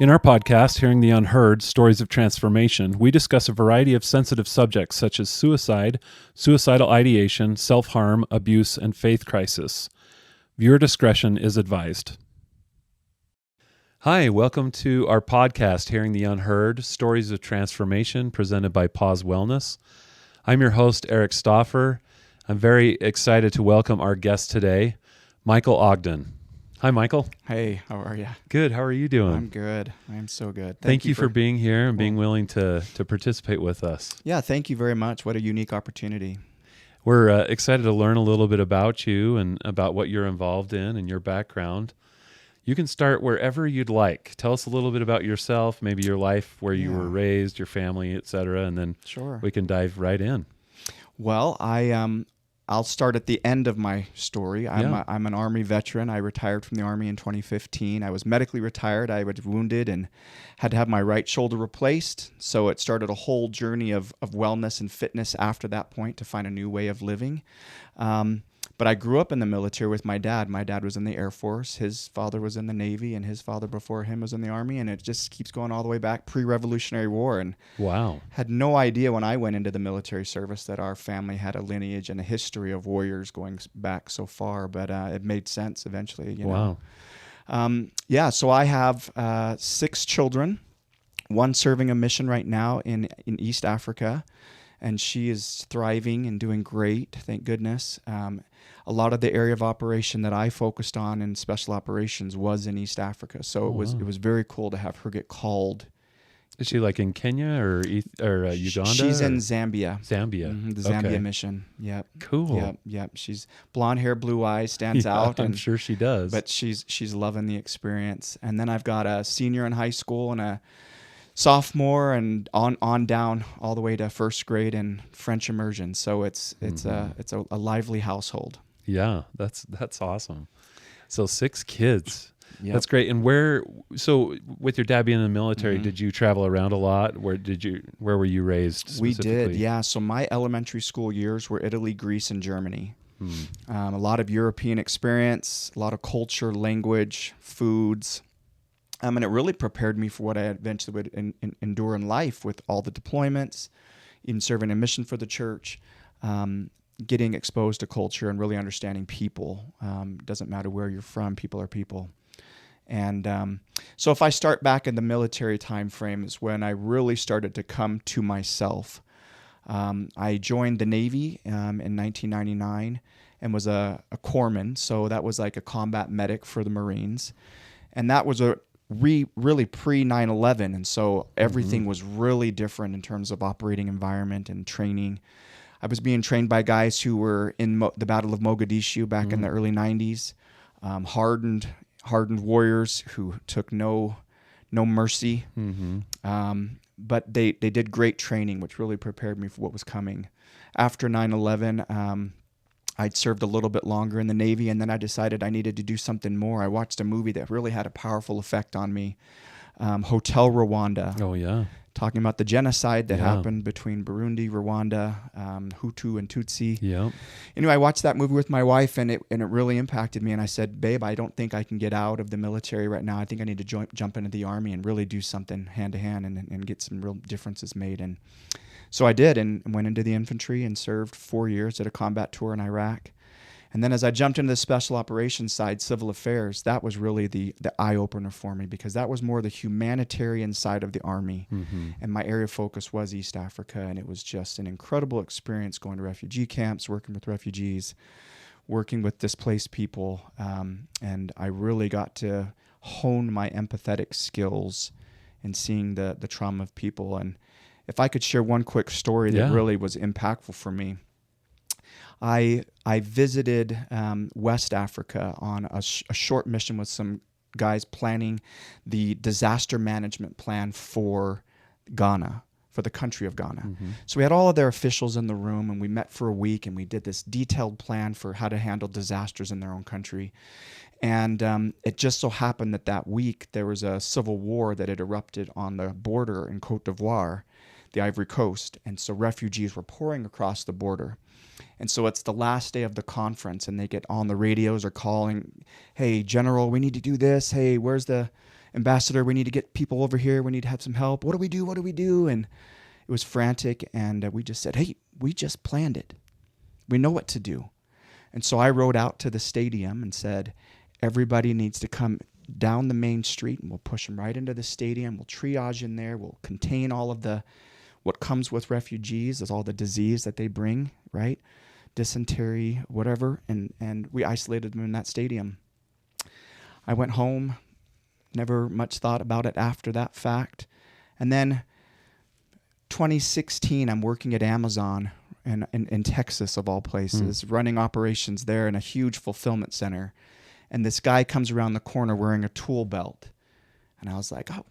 In our podcast, Hearing the Unheard, Stories of Transformation, we discuss a variety of sensitive subjects such as suicide, suicidal ideation, self-harm, abuse, and faith crisis. Viewer discretion is advised. Hi, welcome to our podcast, Hearing the Unheard, Stories of Transformation, presented by Pause Wellness. I'm your host, Eric Stauffer. I'm very excited to welcome our guest today, Michael Ogden. Hi, Michael. Hey, how are you? Good. How are you doing? I'm good. I'm so good. Thank you for being here and being willing to participate with us. Yeah, thank you very much. What a unique opportunity. We're excited to learn a little bit about you and about what you're involved in and your background. You can start wherever you'd like. Tell us a little bit about yourself, maybe your life, where you were raised, your family, etc., and then we can dive right in. Well, I'll start at the end of my story. I'm an Army veteran. I retired from the Army in 2015. I was medically retired. I was wounded and had to have my right shoulder replaced. So it started a whole journey of wellness and fitness after that point to find a new way of living. But I grew up in the military with my dad. My dad was in the Air Force. His father was in the Navy, and his father before him was in the Army. And it just keeps going all the way back pre-Revolutionary War. And had no idea when I went into the military service that our family had a lineage and a history of warriors going back so far. But it made sense eventually. You know? So I have 6 children, one serving a mission right now in East Africa. And she is thriving and doing great, thank goodness. A lot of the area of operation that I focused on in special operations was in East Africa. So it was very cool to have her get called. Is she like in Kenya or Uganda? She's in Zambia. Zambia. The Zambia mission. Yep. Cool. Yep. She's blonde hair, blue eyes, stands out. I'm sure she does. But she's loving the experience. And then I've got a senior in high school and a sophomore and on down all the way to first grade in French immersion. So it's a lively household. Yeah, that's awesome. So 6 kids. Yep. That's great. And so with your dad being in the military, did you travel around a lot? Where were you raised We did, yeah. So my elementary school years were Italy, Greece, and Germany. A lot of European experience, a lot of culture, language, foods. And it really prepared me for what I eventually would endure in life with all the deployments, even serving a mission for the church, getting exposed to culture and really understanding people. Doesn't matter where you're from, people are people. And so if I start back in the military time frame is when I really started to come to myself. I joined the Navy in 1999 and was a corpsman. So that was like a combat medic for the Marines. And that was really pre 9/11, and so everything was really different in terms of operating environment and training. I was being trained by guys who were in the Battle of Mogadishu back in the early 90s, hardened warriors who took no mercy. But they did great training, which really prepared me for what was coming. After 9/11, I'd served a little bit longer in the Navy, and then I decided I needed to do something more. I watched a movie that really had a powerful effect on me, Hotel Rwanda. Oh, yeah. Talking about the genocide that happened between Burundi, Rwanda, Hutu, and Tutsi. Yeah. Anyway, I watched that movie with my wife, and it really impacted me. And I said, babe, I don't think I can get out of the military right now. I think I need to jump into the Army and really do something hand to hand and get some real differences made. And so I did, and went into the infantry and served 4 years at a combat tour in Iraq. And then as I jumped into the special operations side, civil affairs, that was really the eye-opener for me, because that was more the humanitarian side of the Army. And my area of focus was East Africa, and it was just an incredible experience going to refugee camps, working with refugees, working with displaced people. And I really got to hone my empathetic skills in seeing the trauma of people. And if I could share one quick story that really was impactful for me. I visited West Africa on a short mission with some guys planning the disaster management plan for Ghana, for the country of Ghana. So we had all of their officials in the room, and we met for a week, and we did this detailed plan for how to handle disasters in their own country. And it just so happened that week there was a civil war that had erupted on the border in Côte d'Ivoire, the Ivory Coast, and so refugees were pouring across the border. And so it's the last day of the conference, and they get on the radios or calling, hey, General, we need to do this. Hey, where's the... Ambassador, we need to get people over here. We need to have some help. What do we do? What do we do? And it was frantic. And we just said, hey, we just planned it. We know what to do. And so I rode out to the stadium and said, everybody needs to come down the main street, and we'll push them right into the stadium. We'll triage in there. We'll contain all of what comes with refugees, is all the disease that they bring, right? Dysentery, whatever. And we isolated them in that stadium. I went home, never much thought about it after that fact. And then 2016, I'm working at Amazon in Texas, of all places, running operations there in a huge fulfillment center. And this guy comes around the corner wearing a tool belt. And I was like, oh,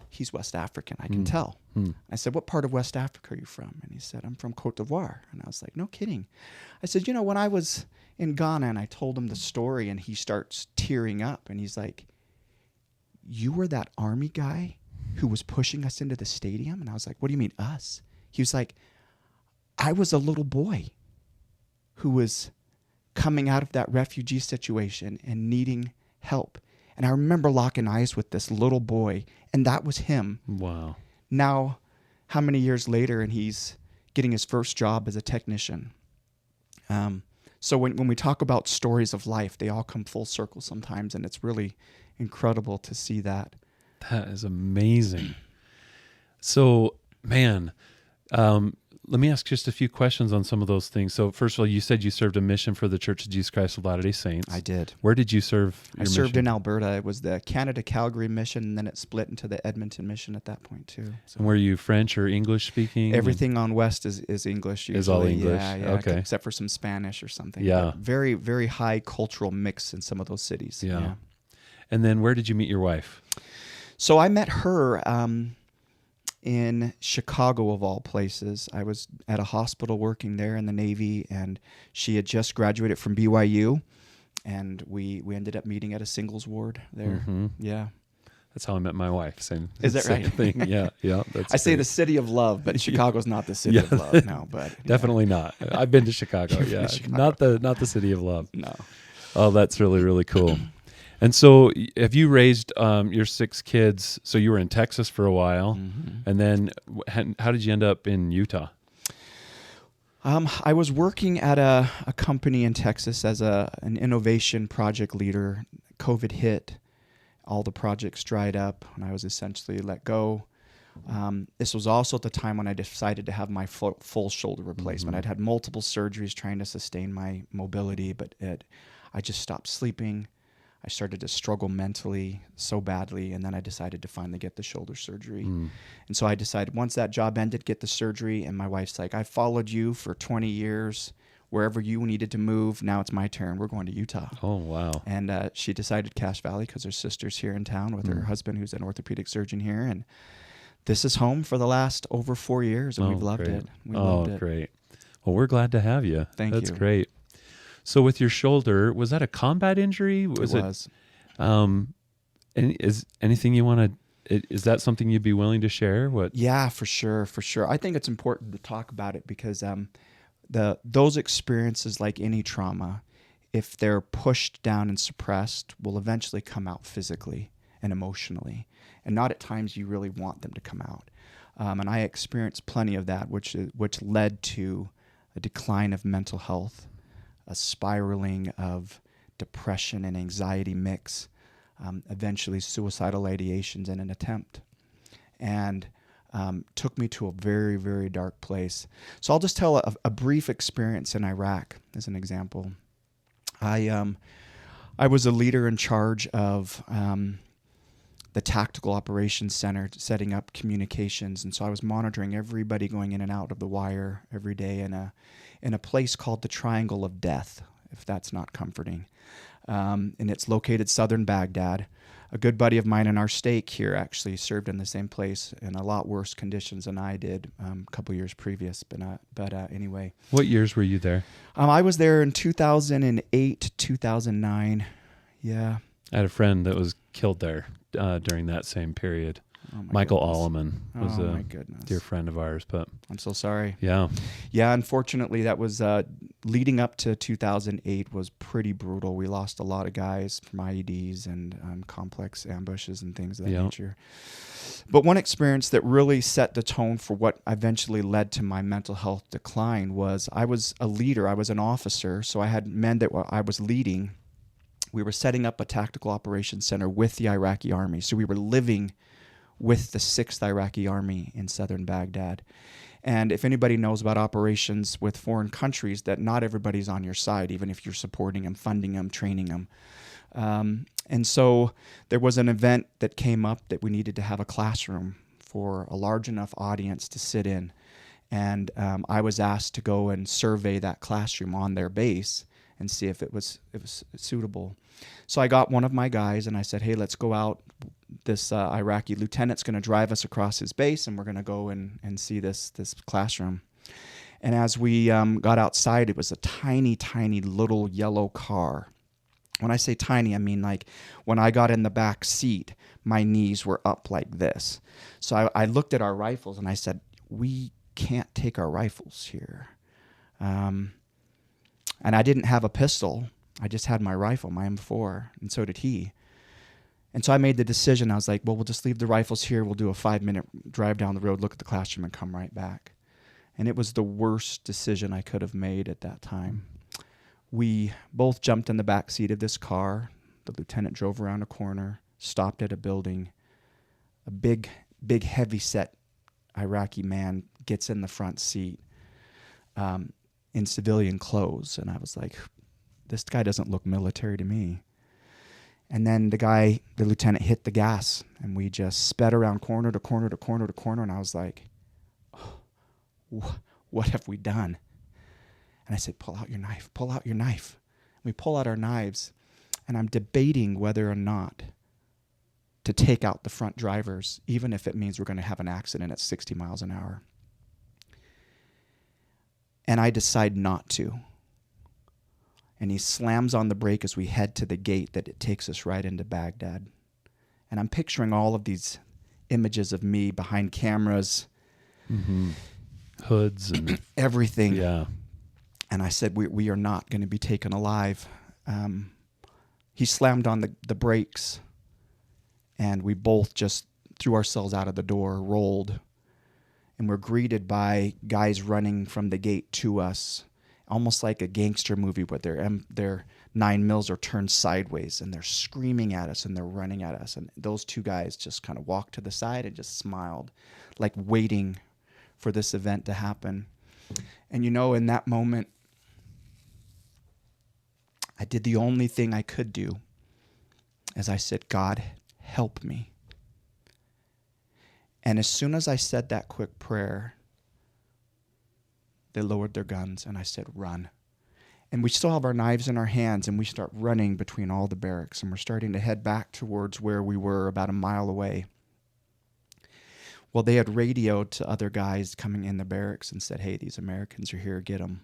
he's West African. I can tell. I said, what part of West Africa are you from? And he said, I'm from Cote d'Ivoire. And I was like, no kidding. I said, when I was in Ghana, and I told him the story, and he starts tearing up. And he's like, you were that army guy who was pushing us into the stadium? And I was like, what do you mean, us? He was like, I was a little boy who was coming out of that refugee situation and needing help. And I remember locking eyes with this little boy, and that was him. Wow. Now, how many years later, and he's getting his first job as a technician. So when we talk about stories of life, they all come full circle sometimes, and it's really incredible to see that. That is amazing. So, man, let me ask just a few questions on some of those things. So, first of all, you said you served a mission for the Church of Jesus Christ of Latter-day Saints. I did. Where did you serve your mission? I served in Alberta. It was the Canada-Calgary mission, and then it split into the Edmonton mission at that point, too. So and were you French or English speaking? Everything on West is English usually. Is all English? Yeah, okay. Except for some Spanish or something. Yeah. But very, very high cultural mix in some of those cities. Yeah. And then where did you meet your wife? So I met her in Chicago, of all places. I was at a hospital working there in the Navy, and she had just graduated from BYU, and we ended up meeting at a singles ward there. Mm-hmm. Yeah. That's how I met my wife. Same. Is that same right? thing. Yeah. That's I say the city of love, but Chicago's not the city of love. No, but definitely not. I've been to Chicago. Yeah, not the city of love. No. Oh, that's really, really cool. And so, have you raised your 6 kids? So you were in Texas for a while, and then how did you end up in Utah? I was working at a company in Texas as an innovation project leader. COVID hit, all the projects dried up, and I was essentially let go. This was also at the time when I decided to have my full shoulder replacement. I'd had multiple surgeries trying to sustain my mobility, but I just stopped sleeping. I started to struggle mentally so badly, and then I decided to finally get the shoulder surgery. And so I decided once that job ended, get the surgery, and my wife's like, I followed you for 20 years. Wherever you needed to move, now it's my turn. We're going to Utah. Oh, wow. And she decided Cache Valley because her sister's here in town with her husband, who's an orthopedic surgeon here. And this is home for the last over 4 years, and we've loved it. We loved it. Great. Well, we're glad to have you. Thank you. That's great. So with your shoulder, was that a combat injury? It was. And is anything you want to, is that something you'd be willing to share? Yeah, for sure. I think it's important to talk about it because those experiences, like any trauma, if they're pushed down and suppressed, will eventually come out physically and emotionally, and not at times you really want them to come out. And I experienced plenty of that, which led to a decline of mental health, a spiraling of depression and anxiety mix, eventually suicidal ideations in an attempt, and took me to a very, very dark place. So I'll just tell a brief experience in Iraq as an example. I was a leader in charge of the Tactical Operations Center, setting up communications, and so I was monitoring everybody going in and out of the wire every day in a place called the Triangle of Death, if that's not comforting. And it's located southern Baghdad. A good buddy of mine in our stake here actually served in the same place in a lot worse conditions than I did a couple years previous. But anyway. What years were you there? I was there in 2008, 2009. Yeah. I had a friend that was killed there during that same period. Oh Michael goodness. Alleman was a my goodness. dear friend of ours, but I'm so sorry. Yeah. Yeah, unfortunately, that was leading up to 2008 was pretty brutal. We lost a lot of guys from IEDs and complex ambushes and things of that nature. But one experience that really set the tone for what eventually led to my mental health decline was I was a leader. I was an officer, so I had men that I was leading. We were setting up a tactical operations center with the Iraqi army. So we were living with the 6th Iraqi army in southern Baghdad. And if anybody knows about operations with foreign countries, that not everybody's on your side, even if you're supporting them, funding them, training them. And so there was an event that came up that we needed to have a classroom for a large enough audience to sit in. And I was asked to go and survey that classroom on their base and see if it was suitable. So I got one of my guys and I said, hey, let's go out. This Iraqi lieutenant's going to drive us across his base, and we're going to go and see this classroom. And as we got outside, it was a tiny, tiny little yellow car. When I say tiny, I mean like when I got in the back seat, my knees were up like this. So I looked at our rifles and I said, we can't take our rifles here. And I didn't have a pistol. I just had my rifle, my M4, and so did he. And so I made the decision. I was like, well, we'll just leave the rifles here. We'll do a 5-minute drive down the road, look at the classroom, and come right back. And it was the worst decision I could have made at that time. We both jumped in the back seat of this car. The lieutenant drove around a corner, stopped at a building. A big, heavy-set Iraqi man gets in the front seat in civilian clothes. And I was like, this guy doesn't look military to me. And then the lieutenant hit the gas, and we just sped around corner to corner to corner to corner. And I was like, oh, what have we done? And I said, pull out your knife, pull out your knife. We pull out our knives, and I'm debating whether or not to take out the front drivers, even if it means we're going to have an accident at 60 miles an hour. And I decide not to. And he slams on the brake as we head to the gate that it takes us right into Baghdad. And I'm picturing all of these images of me behind cameras, hoods and everything. Yeah. And I said, we are not going to be taken alive. He slammed on the brakes, and we both just threw ourselves out of the door, rolled, and we're greeted by guys running from the gate to us, almost like a gangster movie where their 9mm are turned sideways, and they're screaming at us and they're running at us. And those two guys just kind of walked to the side and just smiled, like waiting for this event to happen. And in that moment, I did the only thing I could do, as I said, God, help me. And as soon as I said that quick prayer, they lowered their guns, and I said, run. And we still have our knives in our hands, and we start running between all the barracks, and we're starting to head back towards where we were about a mile away. Well, they had radioed to other guys coming in the barracks and said, hey, these Americans are here, get them.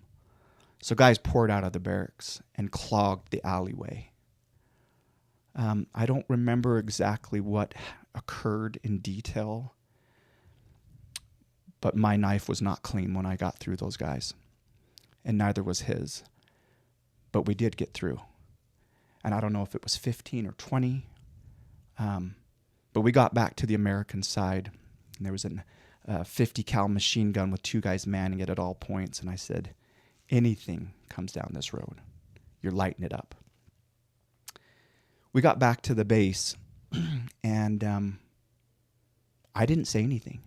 So guys poured out of the barracks and clogged the alleyway. I don't remember exactly what occurred in detail, but my knife was not clean when I got through those guys, and neither was his. But we did get through. And I don't know if it was 15 or 20, but we got back to the American side, and there was a 50 cal machine gun with two guys manning it at all points, and I said, anything comes down this road, you're lighting it up. We got back to the base, and I didn't say anything.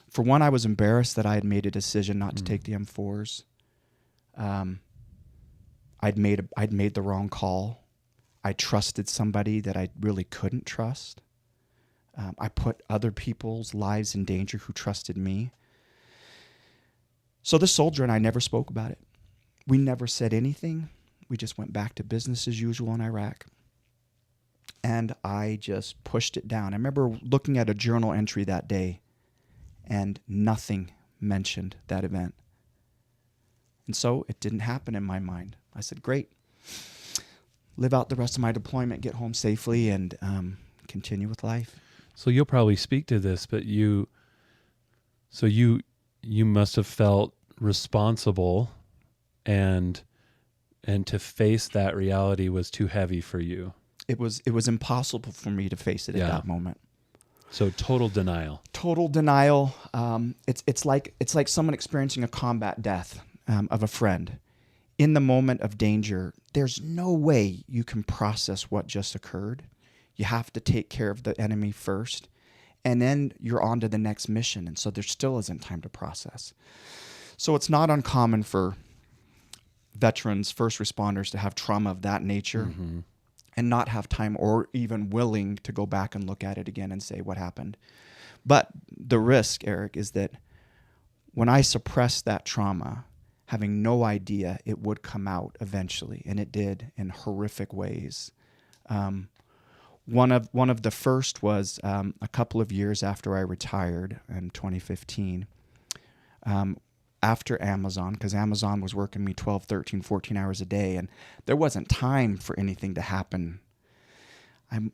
For one, I was embarrassed that I had made a decision not to take the M4s. I'd made the wrong call. I trusted somebody that I really couldn't trust. I put other people's lives in danger who trusted me. So the soldier and I never spoke about it. We never said anything. We just went back to business as usual in Iraq. And I just pushed it down. I remember looking at a journal entry that day, and nothing mentioned that event. And so it didn't happen in my mind. I said, great. Live out the rest of my deployment, get home safely, and continue with life. So you'll probably speak to this, but you must have felt responsible and to face that reality was too heavy for you. It was impossible for me to face it at that moment. So total denial. Total denial. It's like someone experiencing a combat death of a friend. In the moment of danger, there's no way you can process what just occurred. You have to take care of the enemy first, and then you're on to the next mission. And so there still isn't time to process. So it's not uncommon for veterans, first responders to have trauma of that nature and not have time or even willing to go back and look at it again and say what happened. But the risk, Eric, is that when I suppressed that trauma, having no idea it would come out eventually, and it did in horrific ways. One of the first was a couple of years after I retired in 2015, after Amazon, because Amazon was working me 12, 13, 14 hours a day, and there wasn't time for anything to happen.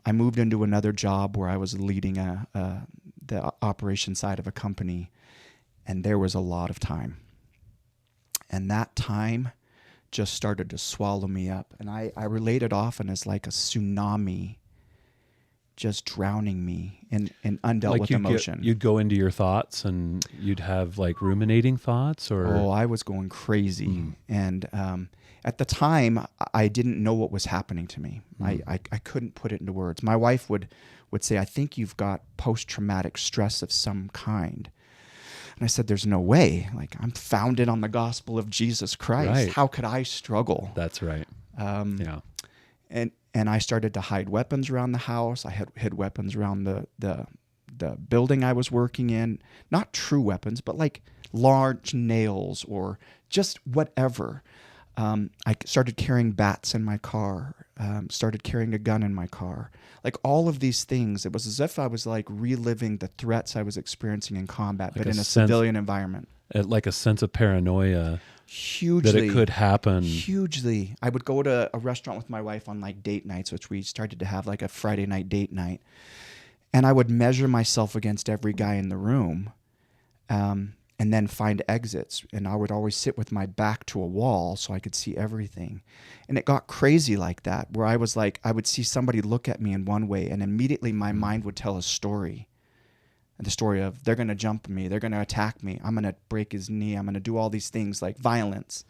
I moved into another job where I was leading the operation side of a company, and there was a lot of time. And that time just started to swallow me up. And I relate it often as like a tsunami just drowning me in undealt with emotion. You'd go into your thoughts and you'd have like ruminating thoughts, or? Oh, I was going crazy. And at the time, I didn't know what was happening to me. I couldn't put it into words. My wife would say, I think you've got post-traumatic stress of some kind. And I said, there's no way. Like, I'm founded on the gospel of Jesus Christ. Right. How could I struggle? That's right. Yeah. And I started to hide weapons around the house. I hid weapons around the building I was working in. Not true weapons, but like large nails or just whatever. I started carrying bats in my car. Started carrying a gun in my car. Like all of these things, it was as if I was like reliving the threats I was experiencing in combat, like but in a civilian environment. Like a sense of paranoia. Hugely. That it could happen. Hugely. I would go to a restaurant with my wife on like date nights, which we started to have like a Friday night date night. And I would measure myself against every guy in the room and then find exits. And I would always sit with my back to a wall so I could see everything. And it got crazy like that, where I was like, I would see somebody look at me in one way and immediately my mind would tell a story. And the story of, they're going to jump me, they're going to attack me, I'm going to break his knee, I'm going to do all these things like violence.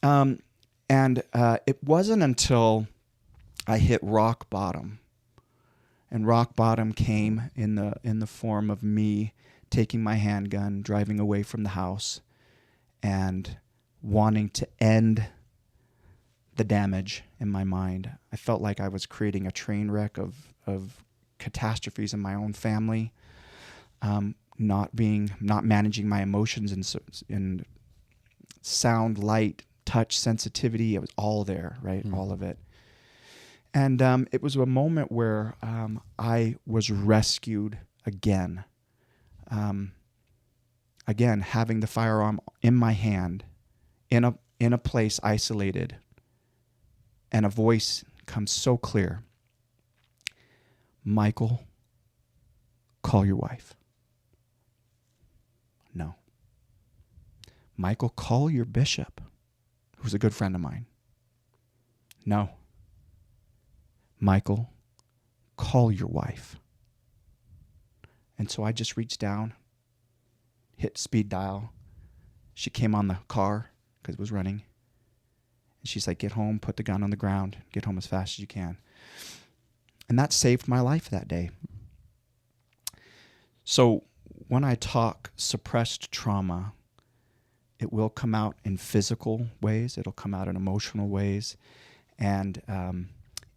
And it wasn't until I hit rock bottom, and rock bottom came in the form of me taking my handgun, driving away from the house, and wanting to end the damage in my mind. I felt like I was creating a train wreck of catastrophes in my own family. Not managing my emotions in sound, light, touch, sensitivity. It was all there, right? All of it. And it was a moment where I was rescued again. Again, having the firearm in my hand, in a place isolated, and a voice comes so clear. Michael, call your wife. No. Michael, call your bishop, who's a good friend of mine. No. Michael, call your wife. And so I just reached down, hit speed dial. She came on the car because it was running. And she's like, get home, put the gun on the ground, get home as fast as you can. And that saved my life that day. So when I talk suppressed trauma, it will come out in physical ways. It'll come out in emotional ways. And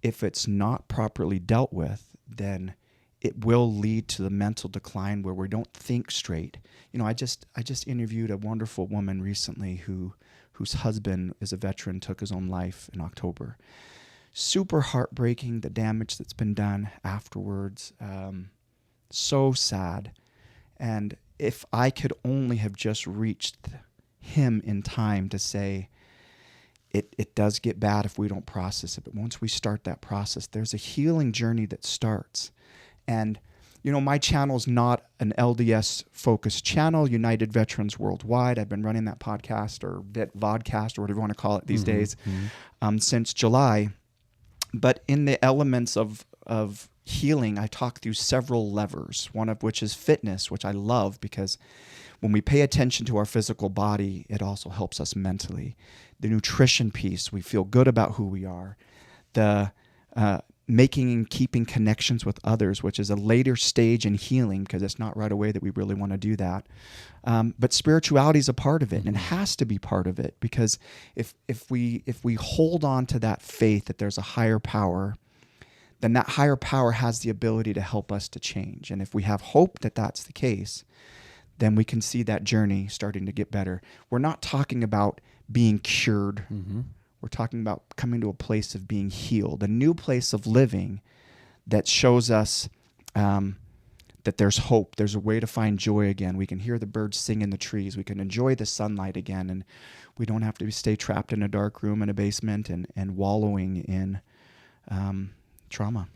if it's not properly dealt with, then it will lead to the mental decline where we don't think straight. You know, I just interviewed a wonderful woman recently whose husband is a veteran, took his own life in October. Super heartbreaking, the damage that's been done afterwards. So sad. And if I could only have just reached him in time to say, it does get bad if we don't process it. But once we start that process, there's a healing journey that starts. And my channel's not an LDS focused channel, United Veterans Worldwide. I've been running that podcast or vodcast or whatever you want to call it these days since July. But in the elements of healing, I talk through several levers, one of which is fitness, which I love because when we pay attention to our physical body, it also helps us mentally. The nutrition piece, we feel good about who we are. The making and keeping connections with others, which is a later stage in healing because it's not right away that we really want to do that. But spirituality is a part of it, and it has to be part of it, because if we hold on to that faith that there's a higher power, then that higher power has the ability to help us to change. And if we have hope that that's the case, then we can see that journey starting to get better. We're not talking about being cured. We're talking about coming to a place of being healed, a new place of living that shows us that there's hope. There's a way to find joy again. We can hear the birds sing in the trees. We can enjoy the sunlight again, and we don't have to stay trapped in a dark room in a basement and wallowing in trauma.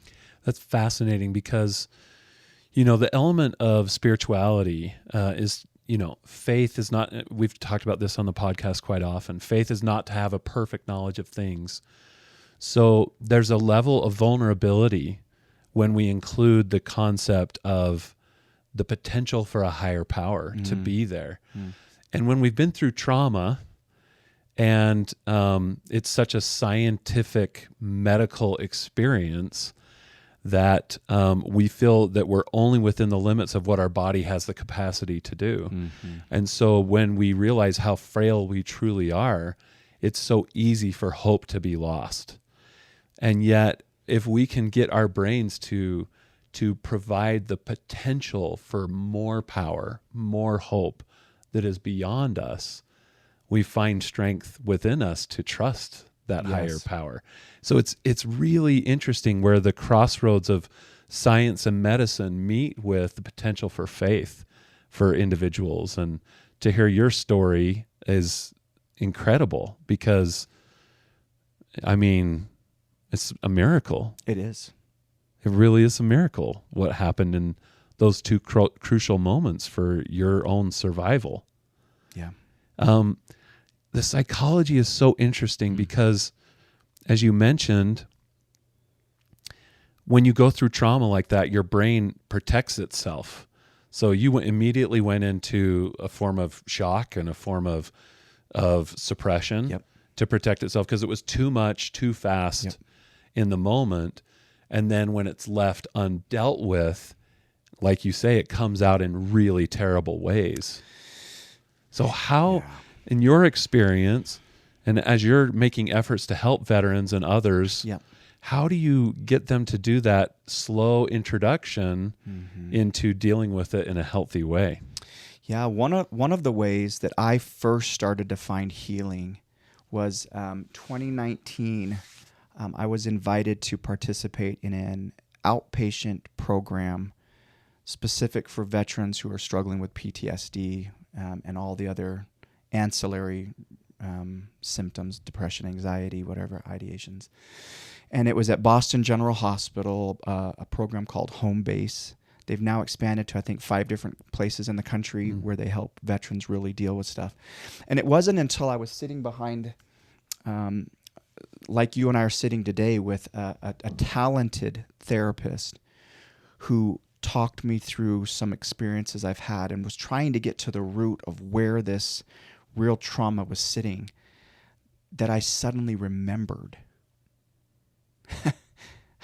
That's fascinating because, the element of spirituality is, faith is not, we've talked about this on the podcast quite often. Faith is not to have a perfect knowledge of things. So there's a level of vulnerability when we include the concept of the potential for a higher power to be there. And when we've been through trauma, and it's such a scientific medical experience that we feel that we're only within the limits of what our body has the capacity to do. And so when we realize how frail we truly are, it's so easy for hope to be lost. And yet, if we can get our brains to provide the potential for more power, more hope that is beyond us, we find strength within us to trust that higher power. So it's really interesting where the crossroads of science and medicine meet with the potential for faith for individuals. And to hear your story is incredible because, it's a miracle. It is. It really is a miracle what happened in those two crucial moments for your own survival. Yeah. The psychology is so interesting because, as you mentioned, when you go through trauma like that, your brain protects itself. So you immediately went into a form of shock and a form of suppression to protect itself because it was too much, too fast in the moment. And then when it's left undealt with, like you say, it comes out in really terrible ways. So how... in your experience, and as you're making efforts to help veterans and others, how do you get them to do that slow introduction into dealing with it in a healthy way? Yeah, one of the ways that I first started to find healing was 2019. I was invited to participate in an outpatient program specific for veterans who are struggling with PTSD and all the other ancillary symptoms, depression, anxiety, whatever, ideations. And it was at Boston General Hospital, a program called Home Base. They've now expanded to, I think, 5 different places in the country where they help veterans really deal with stuff. And it wasn't until I was sitting behind, like you and I are sitting today, with a talented therapist who talked me through some experiences I've had and was trying to get to the root of where this real trauma was sitting, that I suddenly remembered.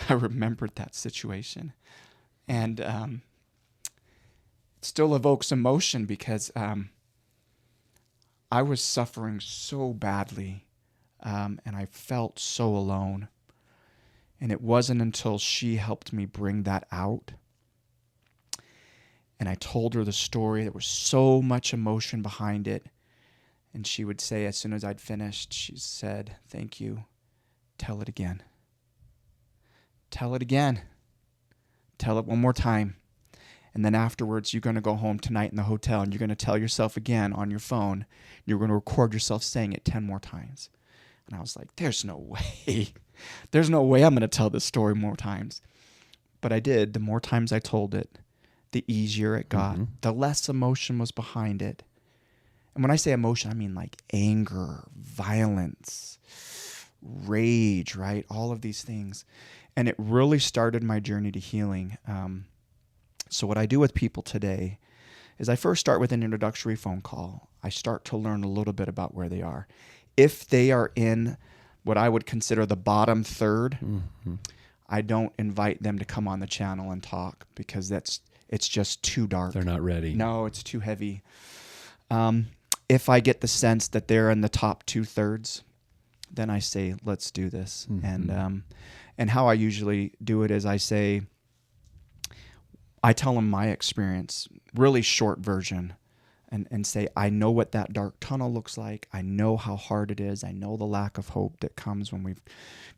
I remembered that situation. And it still evokes emotion because I was suffering so badly and I felt so alone. And it wasn't until she helped me bring that out. And I told her the story. There was so much emotion behind it. And she would say, as soon as I'd finished, she said, "Thank you. Tell it again. Tell it again. Tell it one more time. And then afterwards, you're going to go home tonight in the hotel and you're going to tell yourself again on your phone. You're going to record yourself saying it 10 more times." And I was like, there's no way. There's no way I'm going to tell this story more times. But I did. The more times I told it, the easier it got, the less emotion was behind it. And when I say emotion, I mean like anger, violence, rage, right? All of these things. And it really started my journey to healing. So what I do with people today is I first start with an introductory phone call. I start to learn a little bit about where they are. If they are in what I would consider the bottom third, I don't invite them to come on the channel and talk because it's just too dark. They're not ready. No, it's too heavy. If I get the sense that they're in the top 2/3, then I say, let's do this. And how I usually do it is I tell them my experience, really short version, and say, I know what that dark tunnel looks like. I know how hard it is. I know the lack of hope that comes when we've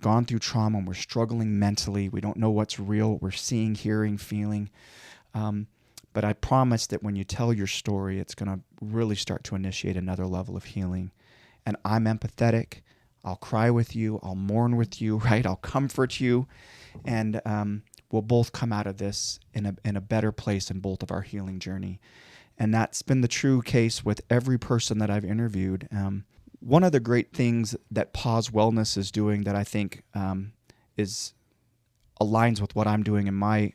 gone through trauma and we're struggling mentally. We don't know what's real, what we're seeing, hearing, feeling. But I promise that when you tell your story, it's going to really start to initiate another level of healing. And I'm empathetic. I'll cry with you. I'll mourn with you, right? I'll comfort you. And we'll both come out of this in a better place in both of our healing journey. And that's been the true case with every person that I've interviewed. One of the great things that Pause Wellness is doing that I think aligns with what I'm doing in my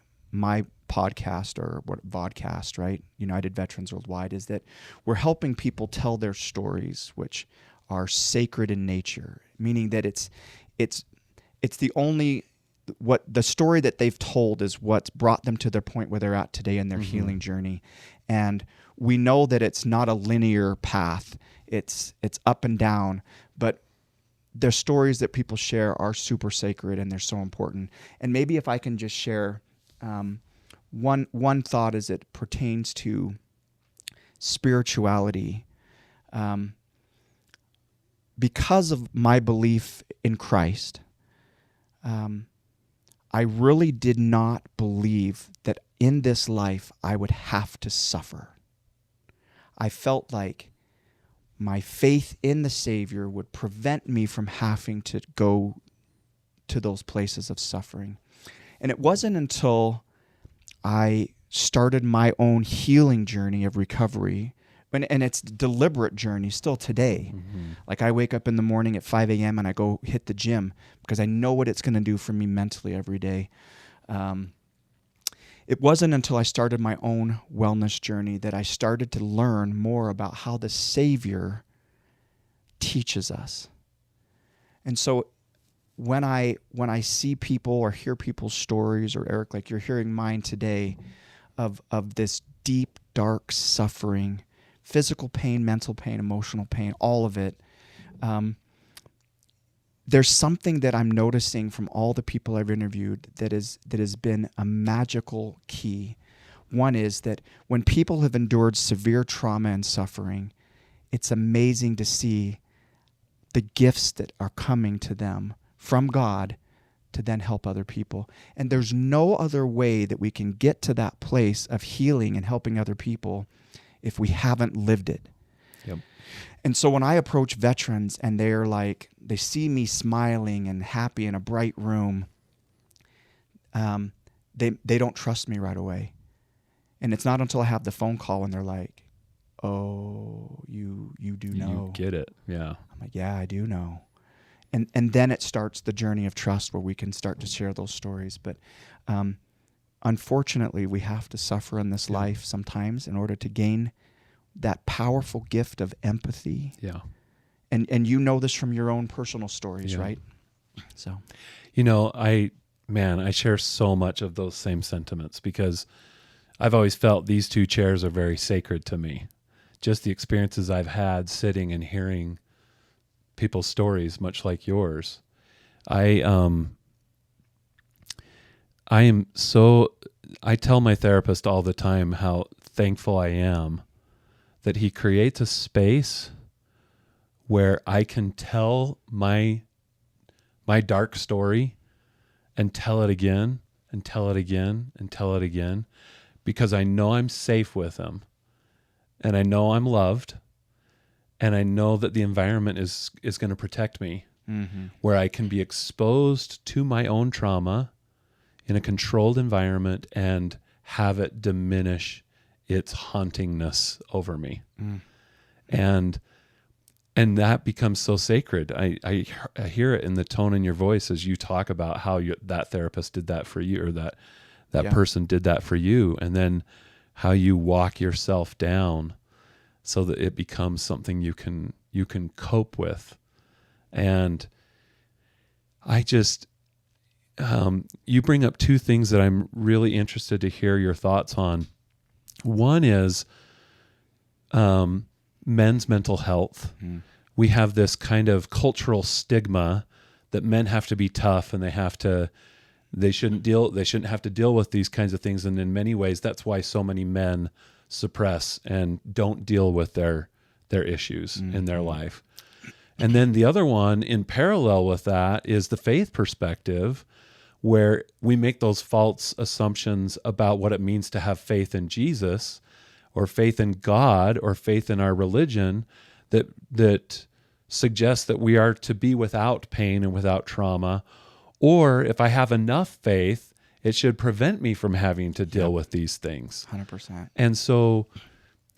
podcast or what vodcast, right? United Veterans Worldwide, is that we're helping people tell their stories, which are sacred in nature, meaning that it's the only what the story that they've told is what's brought them to the point where they're at today in their healing journey. And we know that it's not a linear path. It's up and down, but the stories that people share are super sacred and they're so important. And maybe if I can just share one thought as it pertains to spirituality, because of my belief in Christ, I really did not believe that in this life I would have to suffer. I felt like my faith in the Savior would prevent me from having to go to those places of suffering. And it wasn't until I started my own healing journey of recovery, and it's a deliberate journey still today. Like I wake up in the morning at 5 a.m. and I go hit the gym because I know what it's going to do for me mentally every day. It wasn't until I started my own wellness journey that I started to learn more about how the Savior teaches us. And so when I see people or hear people's stories, or Eric, like you're hearing mine today, of this deep, dark suffering, physical pain, mental pain, emotional pain, all of it, there's something that I'm noticing from all the people I've interviewed that has been a magical key. One is that when people have endured severe trauma and suffering, it's amazing to see the gifts that are coming to them from God to then help other people. And there's no other way that we can get to that place of healing and helping other people if we haven't lived it. Yep. And so when I approach veterans and they're like, they see me smiling and happy in a bright room, they don't trust me right away. And it's not until I have the phone call and they're like, oh, you do know. You get it. Yeah. I'm like, yeah, I do know. And then it starts the journey of trust where we can start to share those stories. But unfortunately, we have to suffer in this life sometimes in order to gain that powerful gift of empathy. Yeah. And you know this from your own personal stories, right? So, I share so much of those same sentiments because I've always felt these two chairs are very sacred to me. Just the experiences I've had sitting and hearing people's stories, much like yours. I tell my therapist all the time how thankful I am that he creates a space where I can tell my dark story and tell it again and tell it again and tell it again, because I know I'm safe with him and I know I'm loved and I know that the environment is going to protect me, where I can be exposed to my own trauma in a controlled environment and have it diminish its hauntingness over me. And that becomes so sacred. I hear it in the tone in your voice as you talk about how that therapist did that for you, or that person did that for you, and then how you walk yourself down so that it becomes something you can cope with. And I just, you bring up two things that I'm really interested to hear your thoughts on. One is men's mental health. We have this kind of cultural stigma that men have to be tough and they shouldn't have to deal with these kinds of things. And in many ways, that's why so many men suppress and don't deal with their issues in their life. And then the other one in parallel with that is the faith perspective, where we make those false assumptions about what it means to have faith in Jesus or faith in God or faith in our religion that suggests that we are to be without pain and without trauma. Or if I have enough faith, it should prevent me from having to deal with these things. 100%. And so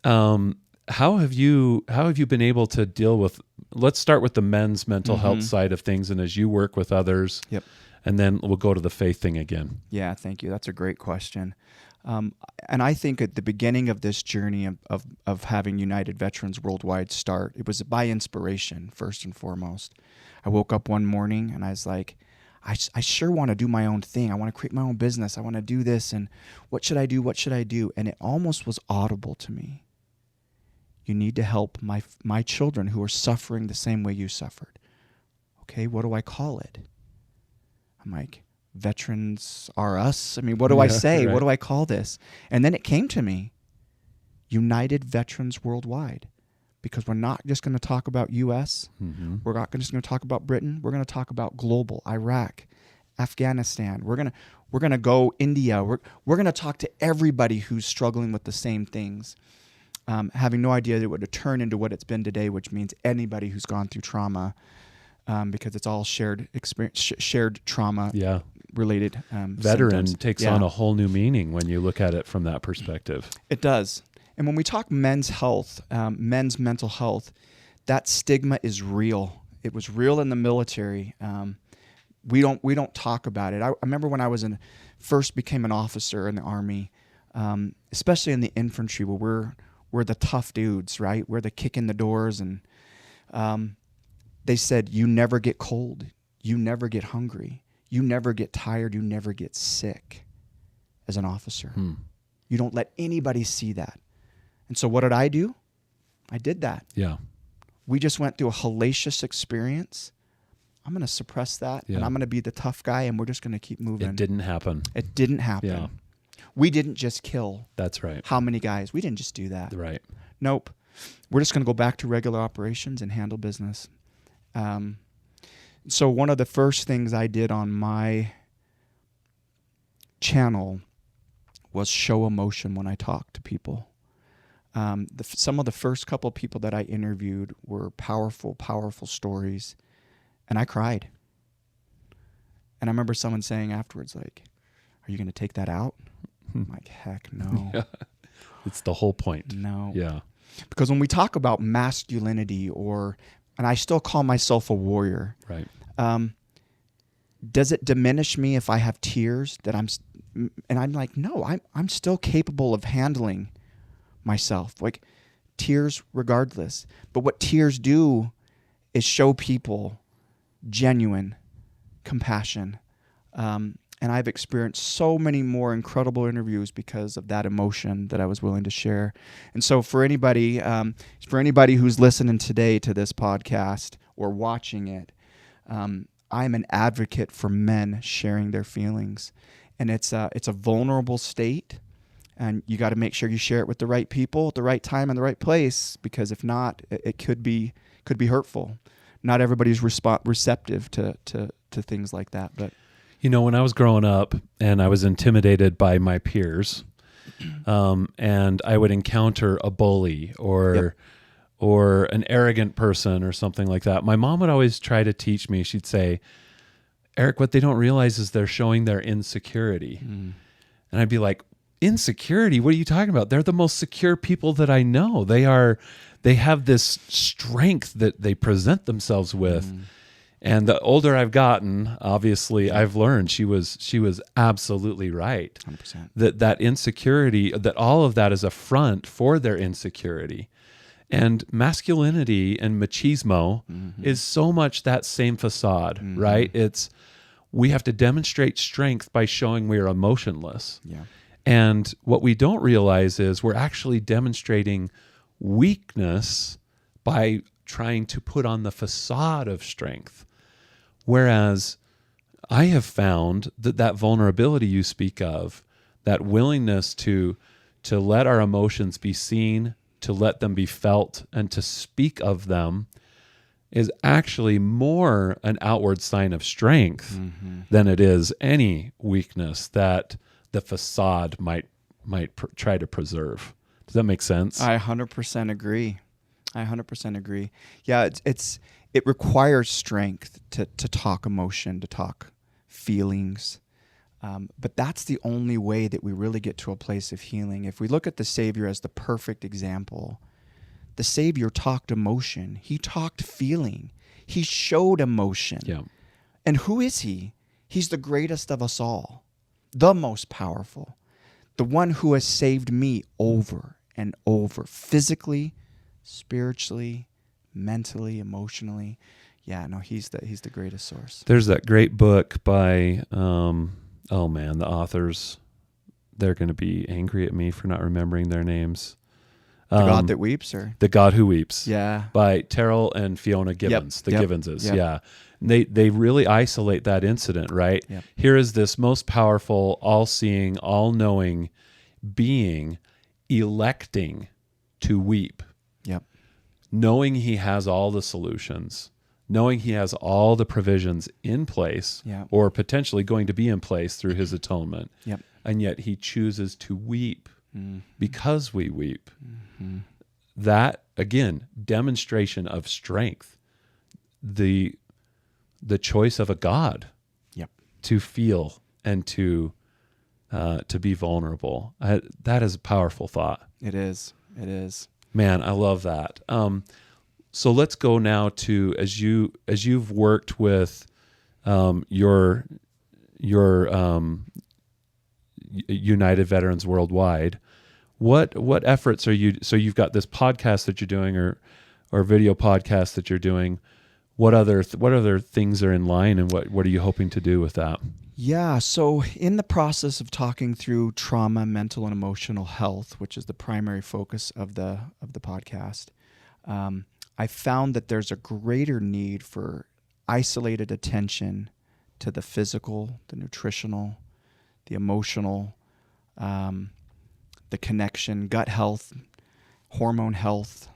how have you been able to deal with, let's start with the men's mental health side of things, and as you work with others, and then we'll go to the faith thing again. Yeah, thank you. That's a great question. And I think at the beginning of this journey of having United Veterans Worldwide start, it was by inspiration, first and foremost. I woke up one morning and I was like, I sure want to do my own thing. I want to create my own business. I want to do this. And what should I do? What should I do? And it almost was audible to me. You need to help my children who are suffering the same way you suffered. Okay, what do I call it? I'm like, Veterans Are Us? I mean, what do I say? Right. What do I call this? And then it came to me, United Veterans Worldwide. Because we're not just going to talk about U.S. We're not just going to talk about Britain. We're going to talk about global, Iraq, Afghanistan. We're going to go India. We're going to talk to everybody who's struggling with the same things. Having no idea that it would turn into what it's been today, which means anybody who's gone through trauma, because it's all shared experience, shared trauma. Related veteran symptoms. Takes on a whole new meaning when you look at it from that perspective. It does. And when we talk men's health, men's mental health, that stigma is real. It was real in the military. We don't talk about it. I remember when I was first became an officer in the Army, especially in the infantry, where we're the tough dudes, right? We're the kick in the doors, and they said, you never get cold, you never get hungry, you never get tired, you never get sick as an officer. You don't let anybody see that. And so what did I do? I did that. Yeah. We just went through a hellacious experience. I'm going to suppress that, and I'm going to be the tough guy, and we're just going to keep moving. It didn't happen. It didn't happen. Yeah. We didn't just kill. That's right. How many guys? We didn't just do that. Right. Nope. We're just going to go back to regular operations and handle business. So one of the first things I did on my channel was show emotion when I talked to people. Some of the first couple of people that I interviewed were powerful, powerful stories, and I cried. And I remember someone saying afterwards, like, are you going to take that out? I'm like, heck no. Yeah. It's the whole point. No. Yeah. Because when we talk about masculinity, and I still call myself a warrior. Right. Does it diminish me if I have tears and I'm like, no, I'm still capable of handling myself, like tears regardless. But what tears do is show people genuine compassion. And I've experienced so many more incredible interviews because of that emotion that I was willing to share. And so for anybody who's listening today to this podcast or watching it, I'm an advocate for men sharing their feelings. And it's a vulnerable state. And you got to make sure you share it with the right people at the right time and the right place, because if not, it could be hurtful. Not everybody's receptive to things like that. But when I was growing up and I was intimidated by my peers, and I would encounter a bully or an arrogant person or something like that, my mom would always try to teach me. She'd say, Eric, what they don't realize is they're showing their insecurity. And I'd be like, insecurity, what are you talking about? They're the most secure people that I know. They have this strength that they present themselves with. And the older I've gotten, obviously I've learned she was absolutely right. 100%. That insecurity, that all of that is a front for their insecurity. And masculinity and machismo is so much that same facade, right? We have to demonstrate strength by showing we are emotionless. Yeah. And what we don't realize is we're actually demonstrating weakness by trying to put on the facade of strength. Whereas I have found that vulnerability you speak of, that willingness to let our emotions be seen, to let them be felt, and to speak of them is actually more an outward sign of strength than it is any weakness that the facade might try to preserve. Does that make sense? I 100% agree. I 100% agree. Yeah, it requires strength to talk emotion, to talk feelings. But that's the only way that we really get to a place of healing. If we look at the Savior as the perfect example, the Savior talked emotion. He talked feeling. He showed emotion. Yeah. And who is he? He's the greatest of us all, the most powerful, the one who has saved me over and over, physically, spiritually, mentally, emotionally. Yeah, no, he's the greatest source. There's that great book by, the authors, they're going to be angry at me for not remembering their names. The God That Weeps, or? The God Who Weeps. Yeah. By Terrell and Fiona Gibbons, Gibbonses. Yep. Yeah. They really isolate that incident, right? Yep. Here is this most powerful, all-seeing, all-knowing being electing to weep. Yep. Knowing he has all the solutions, knowing he has all the provisions in place, or potentially going to be in place through his atonement. Yep. And yet he chooses to weep because we weep. That, again, demonstration of strength, the choice of a God to feel and to be vulnerable. That is a powerful thought. It is. Man, I love that. So let's go now to, as you've worked with your United Veterans Worldwide, what efforts are you? So you've got this podcast that you're doing, or video podcast that you're doing. What other things are in line, and what are you hoping to do with that? Yeah, so in the process of talking through trauma, mental and emotional health, which is the primary focus of the podcast, I found that there's a greater need for isolated attention to the physical, the nutritional, the emotional, the connection, gut health, hormone health,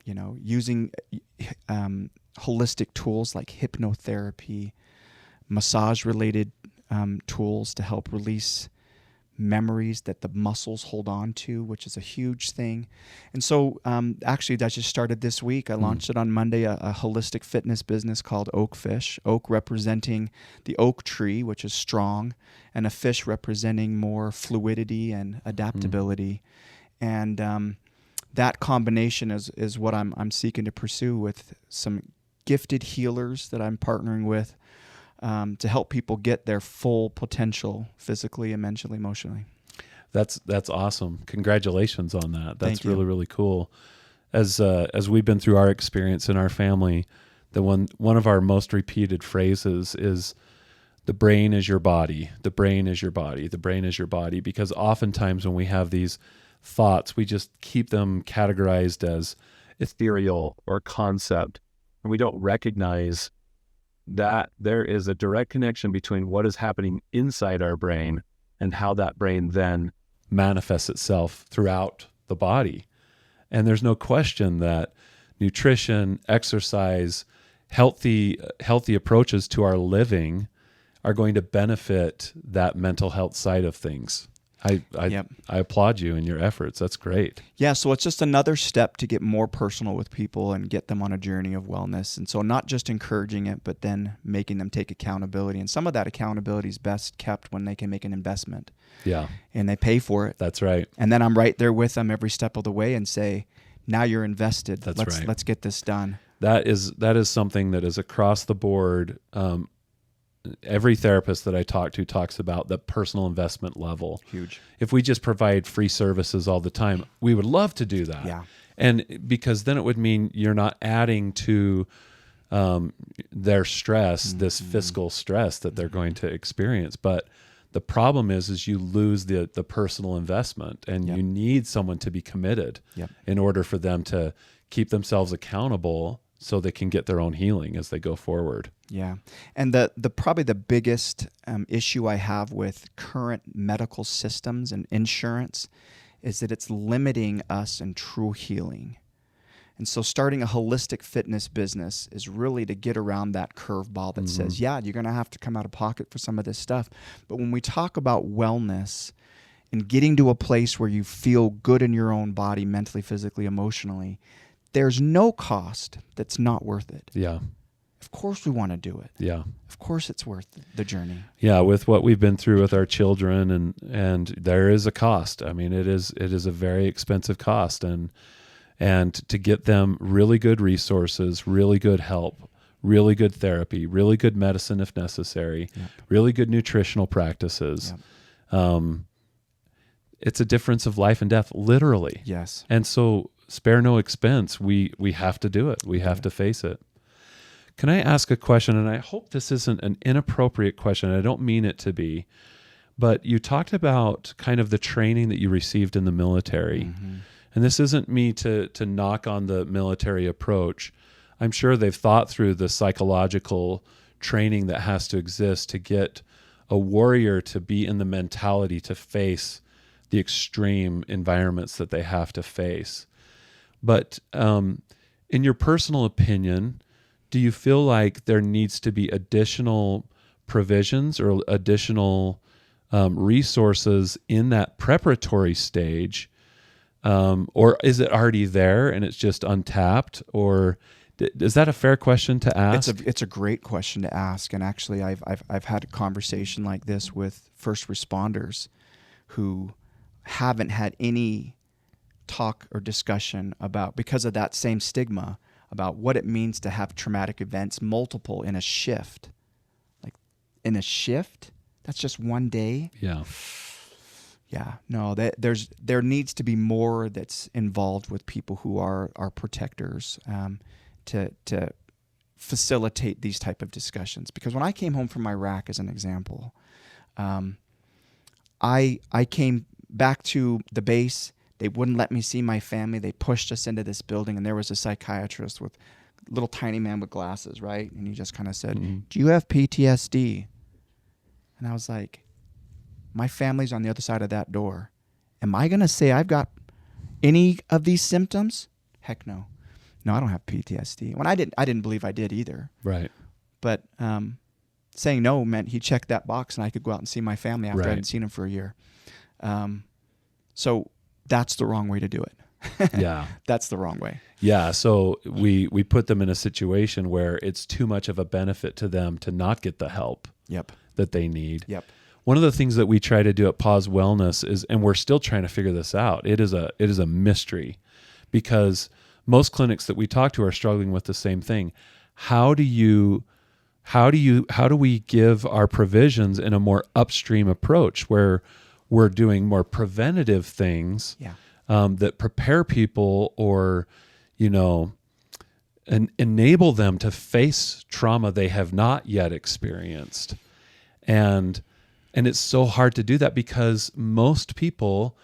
using holistic tools like hypnotherapy, massage-related tools to help release memories that the muscles hold on to, which is a huge thing. And so actually that just started this week. I launched it on Monday, a holistic fitness business called Oak Fish. Oak representing the oak tree, which is strong, and a fish representing more fluidity and adaptability. And that combination is what I'm seeking to pursue with some gifted healers that I'm partnering with, to help people get their full potential physically and mentally, emotionally. That's awesome. Congratulations on that. That's really, really cool. As we've been through our experience in our family, one of our most repeated phrases is, the brain is your body, the brain is your body, the brain is your body, because oftentimes when we have these thoughts, we just keep them categorized as ethereal or concept, and we don't recognize that there is a direct connection between what is happening inside our brain and how that brain then manifests itself throughout the body. And there's no question that nutrition, exercise, healthy approaches to our living are going to benefit that mental health side of things. I applaud you in your efforts. That's great. Yeah, so it's just another step to get more personal with people and get them on a journey of wellness. And so not just encouraging it, but then making them take accountability. And some of that accountability is best kept when they can make an investment. Yeah. And they pay for it. That's right. And then I'm right there with them every step of the way and say, now you're invested. Let's get this done. That is something that is across the board. Every therapist that I talk to talks about the personal investment level. Huge. If we just provide free services all the time, we would love to do that. Yeah. And because then it would mean you're not adding to their stress, this fiscal stress that they're going to experience. But the problem is you lose the personal investment, and you need someone to be committed in order for them to keep themselves accountable so they can get their own healing as they go forward. Yeah. And the probably the biggest issue I have with current medical systems and insurance is that it's limiting us in true healing. And so starting a holistic fitness business is really to get around that curveball that says, yeah, you're going to have to come out of pocket for some of this stuff. But when we talk about wellness and getting to a place where you feel good in your own body, mentally, physically, emotionally, there's no cost that's not worth it. Yeah. Of course we want to do it. Yeah. Of course it's worth the journey. Yeah, with what we've been through with our children, and there is a cost. I mean, it is a very expensive cost, and to get them really good resources, really good help, really good therapy, really good medicine if necessary, really good nutritional practices. It's a difference of life and death, literally. Yes. And so spare no expense. We have to do it. We have to face it. Can I ask a question? And I hope this isn't an inappropriate question. I don't mean it to be, but you talked about kind of the training that you received in the military. And this isn't me to knock on the military approach. I'm sure they've thought through the psychological training that has to exist to get a warrior to be in the mentality to face the extreme environments that they have to face. But in your personal opinion, do you feel like there needs to be additional provisions or additional resources in that preparatory stage? Or is it already there and it's just untapped? Or is that a fair question to ask? It's a great question to ask. And actually, I've had a conversation like this with first responders who haven't had any talk or discussion about, because of that same stigma, about what it means to have traumatic events, multiple in a shift. Like in a shift, that's just one day. Yeah. Yeah, no, there needs to be more that's involved with people who are protectors to facilitate these type of discussions. Because when I came home from Iraq, as an example, I came back to the base. They wouldn't let me see my family. They pushed us into this building, and there was a psychiatrist with a little tiny man with glasses, right? And he just kind of said, "Do you have PTSD?" And I was like, my family's on the other side of that door. Am I going to say I've got any of these symptoms? Heck no. No, I don't have PTSD. When I didn't believe I did either. Right. But saying no meant he checked that box and I could go out and see my family after I hadn't seen him for a year. So that's the wrong way to do it. Yeah. That's the wrong way. Yeah. So we put them in a situation where it's too much of a benefit to them to not get the help that they need. Yep. One of the things that we try to do at Pause Wellness is, and we're still trying to figure this out, it is a mystery, because most clinics that we talk to are struggling with the same thing. How do we give our provisions in a more upstream approach where we're doing more preventative things that prepare people or, enable them to face trauma they have not yet experienced. And it's so hard to do that because most people,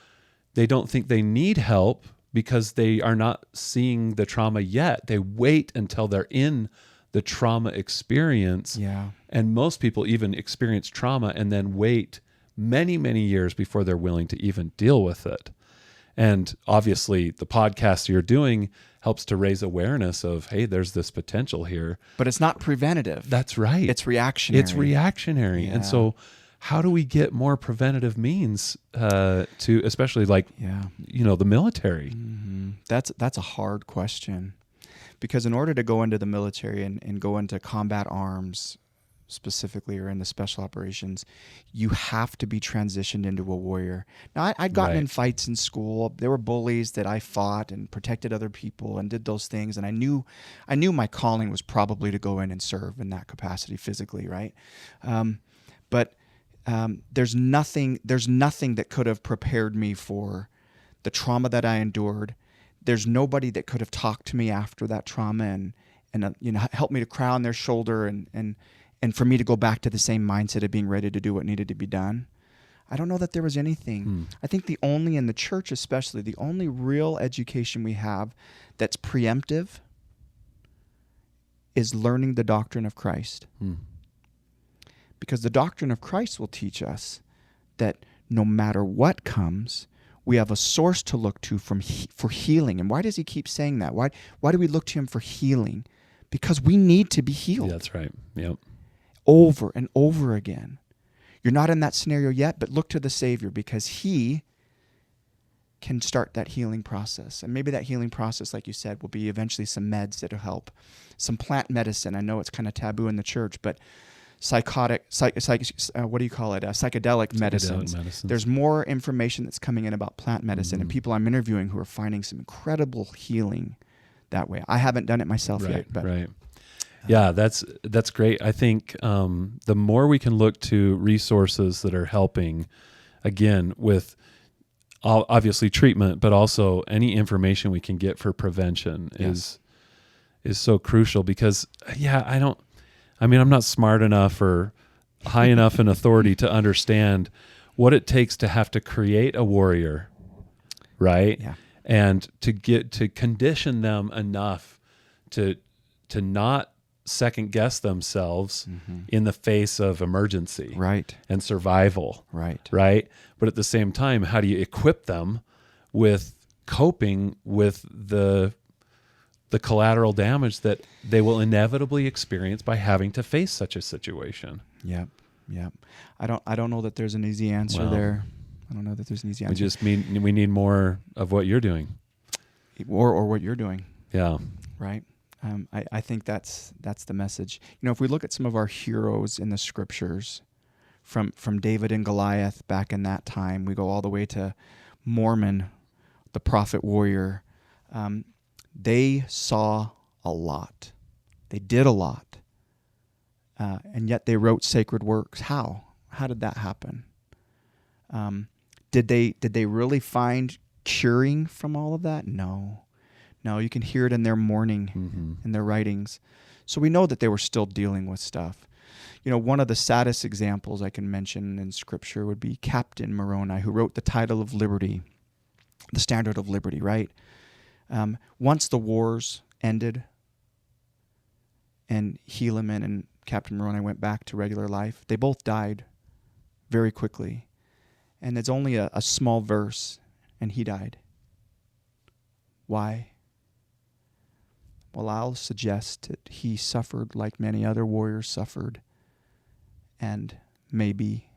they don't think they need help because they are not seeing the trauma yet. They wait until they're in the trauma experience. Yeah. And most people even experience trauma and then wait many, many years before they're willing to even deal with it. And obviously the podcast you're doing helps to raise awareness of, hey, there's this potential here. But it's not preventative. That's right. It's reactionary. Yeah. And so how do we get more preventative means to, especially like, the military? Mm-hmm. That's a hard question, because in order to go into the military and go into combat arms specifically, or in the special operations, you have to be transitioned into a warrior. Now, I'd gotten in fights in school. There were bullies that I fought and protected other people and did those things. And I knew my calling was probably to go in and serve in that capacity physically, right? But there's nothing that could have prepared me for the trauma that I endured. There's nobody that could have talked to me after that trauma and helped me to cry on their shoulder and for me to go back to the same mindset of being ready to do what needed to be done. I don't know that there was anything. I think the only, in the church especially, the only real education we have that's preemptive is learning the doctrine of Christ. Because the doctrine of Christ will teach us that no matter what comes, we have a source to look to for healing. And why does he keep saying that? Why do we look to him for healing? Because we need to be healed. Yeah, that's right. Yep. Over and over again. You're not in that scenario yet, but look to the Savior, because he can start that healing process. And maybe that healing process, like you said, will be eventually some meds that'll help. Some plant medicine. I know it's kind of taboo in the church, but psychedelic medicines. There's more information that's coming in about plant medicine, and people I'm interviewing who are finding some incredible healing that way. I haven't done it myself yet, but yeah, that's great. I think the more we can look to resources that are helping, again, with obviously treatment, but also any information we can get for prevention is so crucial. Because I'm not smart enough or high enough in authority to understand what it takes to have to create a warrior, right? Yeah. And to condition them enough to not second guess themselves in the face of emergency, right, and survival, right. But at the same time, how do you equip them with coping with the collateral damage that they will inevitably experience by having to face such a situation? Yep. I don't know that there's an easy answer there. I don't know that there's an easy answer. We need more of what you're doing, or what you're doing. Yeah. Right. I think that's the message. If we look at some of our heroes in the scriptures, from David and Goliath back in that time, we go all the way to Mormon, the prophet warrior. They saw a lot. They did a lot. And yet they wrote sacred works. How? How did that happen? Did they really find curing from all of that? No, you can hear it in their mourning, in their writings. So we know that they were still dealing with stuff. One of the saddest examples I can mention in Scripture would be Captain Moroni, who wrote the title of Liberty, the Standard of Liberty, right? Once the wars ended and Helaman and Captain Moroni went back to regular life, they both died very quickly. And it's only a small verse, and he died. Why? Well, I'll suggest that he suffered like many other warriors suffered, and maybe